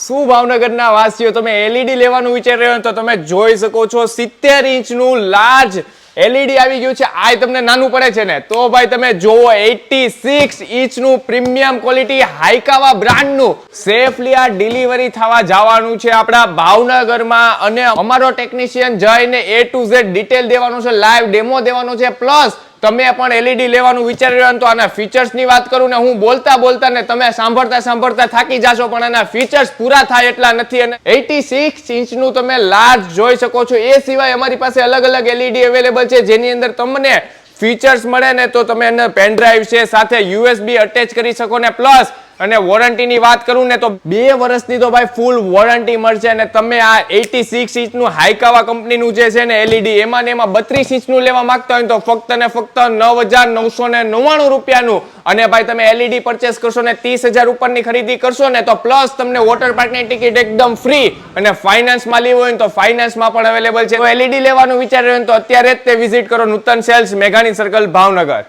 શું ભાવનગરના વાસીઓ તમે એલઈડી લેવાનું વિચારી રહ્યો તો તમે જોઈ શકો છો 70 ઇંચનું લાર્જ એલઈડી આવી ગયું છે. આ તમને નાનું પડે છે ને તો ભાઈ તમે જોવો 86 ઇંચનું પ્રીમિયમ ક્વોલિટી હાઈકાવા બ્રાન્ડનું સેફલી આ ડિલિવરી થવા જવાનું છે આપણા ભાવનગરમાં અને અમારો ટેકનિશિયન જઈને A to Z ડિટેલ દેવાનું છે, લાઈવ ડેમો દેવાનો છે. પ્લસ તમે પણ એલઈડી લેવાનું વિચારી રહ્યો તો આના ફીચર્સ ની વાત કરું ને હું બોલતા ને તમે સાંભળતા થાકી જાશો પણ આના ફીચર્સ પૂરા થાય એટલા નથી. અને 86 ઇંચનું તમે લાર્જ જોઈ શકો છો. એ સિવાય અમારી પાસે અલગ અલગ એલઈડી અવેલેબલ છે જેની અંદર તમને ફીચર્સ મળે ને તો તમે એને પેન ડ્રાઈવ છે સાથે USB અટેચ કરી શકો ને પ્લસ અને વોરંટી ની વાત કરું ને તો 2 વર્ષની તો ભાઈ ફૂલ વોરંટી મળશે. અને તમે આ 86 ઇંચનું હાઈકાવા કંપનીનું જે છે ને એલઈડી એમાં 32 ઇંચનું લેવા માંગતા હોય તો ફક્ત ને ફક્ત 9,999 રૂપિયાનું. અને ભાઈ તમે એલઈડી પરચેસ કરશો ને 30,000 ઉપરની ખરીદી કરશો ને તો પ્લસ તમને વોટર પાર્કની ટિકિટ એકદમ ફ્રી અને ફાઇનાન્સમાં લેવું હોય તો ફાઇનાન્સમાં પણ અવેલેબલ છે. તો એલઈડી લેવાનું વિચાર રહ્યો તો અત્યારે જ તે વિઝિટ કરો નૂતન સેલ્સ મેઘાણી સર્કલ ભાવનગર.